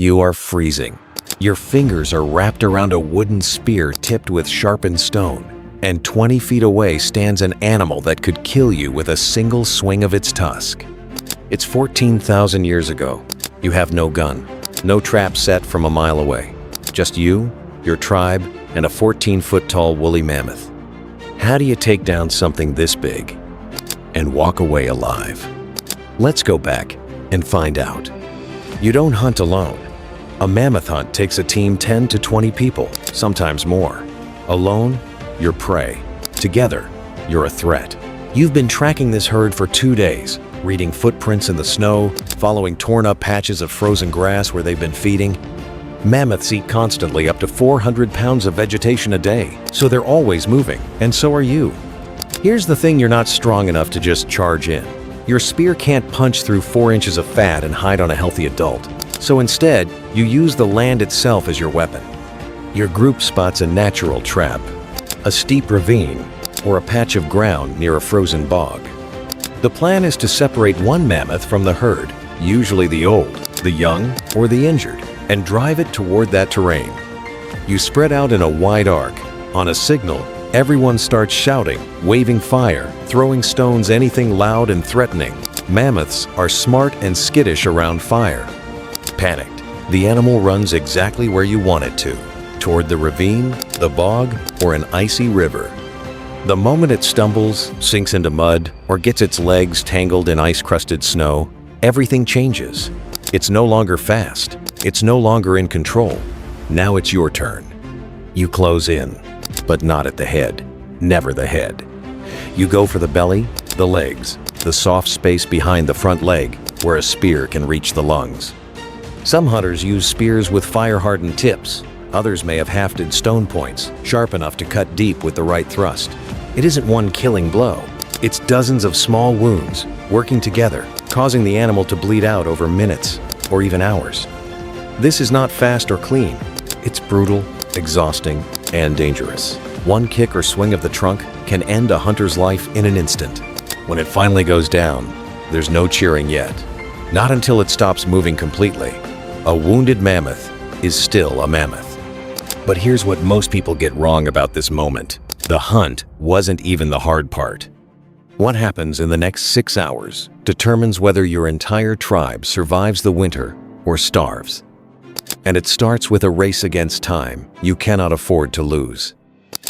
You are freezing. Your fingers are wrapped around a wooden spear tipped with sharpened stone, and 20 feet away stands an animal that could kill you with a single swing of its tusk. It's 14,000 years ago. You have no gun, no trap set from a mile away. Just you, your tribe, and a 14-foot-tall woolly mammoth. How do you take down something this big and walk away alive? Let's go back and find out. You don't hunt alone. A mammoth hunt takes a team 10 to 20 people, sometimes more. Alone, you're prey. Together, you're a threat. You've been tracking this herd for 2 days, reading footprints in the snow, following torn-up patches of frozen grass where they've been feeding. Mammoths eat constantly, up to 400 pounds of vegetation a day, so they're always moving, and so are you. Here's the thing: you're not strong enough to just charge in. Your spear can't punch through 4 inches of fat and hide on a healthy adult. So instead, you use the land itself as your weapon. Your group spots a natural trap, a steep ravine, or a patch of ground near a frozen bog. The plan is to separate one mammoth from the herd, usually the old, the young, or the injured, and drive it toward that terrain. You spread out in a wide arc. On a signal, everyone starts shouting, waving fire, throwing stones, anything loud and threatening. Mammoths are smart and skittish around fire. Panicked, the animal runs exactly where you want it to, toward the ravine, the bog, or an icy river. The moment it stumbles, sinks into mud, or gets its legs tangled in ice-crusted snow, everything changes. It's no longer fast. It's no longer in control. Now it's your turn. You close in, but not at the head. Never the head. You go for the belly, the legs, the soft space behind the front leg, where a spear can reach the lungs. Some hunters use spears with fire-hardened tips. Others may have hafted stone points, sharp enough to cut deep with the right thrust. It isn't one killing blow. It's dozens of small wounds, working together, causing the animal to bleed out over minutes, or even hours. This is not fast or clean. It's brutal, exhausting, and dangerous. One kick or swing of the trunk can end a hunter's life in an instant. When it finally goes down, there's no cheering yet. Not until it stops moving completely. A wounded mammoth is still a mammoth. But here's what most people get wrong about this moment. The hunt wasn't even the hard part. What happens in the next 6 hours determines whether your entire tribe survives the winter or starves. And it starts with a race against time you cannot afford to lose.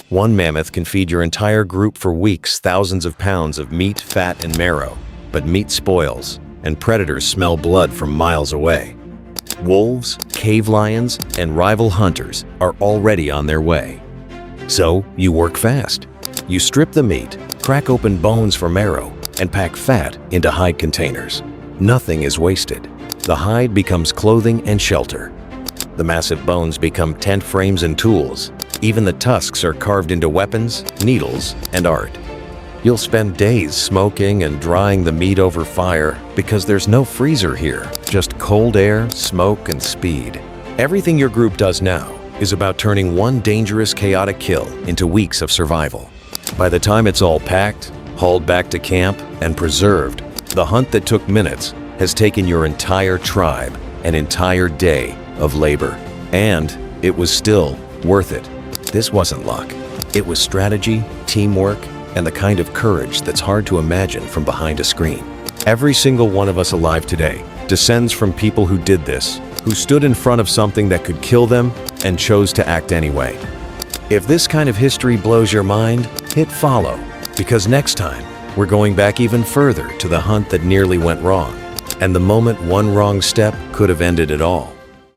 One mammoth can feed your entire group for weeks thousands of pounds of meat, fat, and marrow. But meat spoils, and predators smell blood from miles away. Wolves, cave lions, and rival hunters are already on their way. So you work fast. You strip the meat, crack open bones for marrow, and pack fat into hide containers. Nothing is wasted. The hide becomes clothing and shelter. The massive bones become tent frames and tools. Even the tusks are carved into weapons, needles, and art. You'll spend days smoking and drying the meat over fire because there's no freezer here, just cold air, smoke, and speed. Everything your group does now is about turning one dangerous, chaotic kill into weeks of survival. By the time it's all packed, hauled back to camp, and preserved, the hunt that took minutes has taken your entire tribe an entire day of labor. And it was still worth it. This wasn't luck. It was strategy, teamwork, and the kind of courage that's hard to imagine from behind a screen. Every single one of us alive today descends from people who did this, who stood in front of something that could kill them and chose to act anyway. If this kind of history blows your mind, hit follow, because next time we're going back even further to the hunt that nearly went wrong, and the moment one wrong step could have ended it all.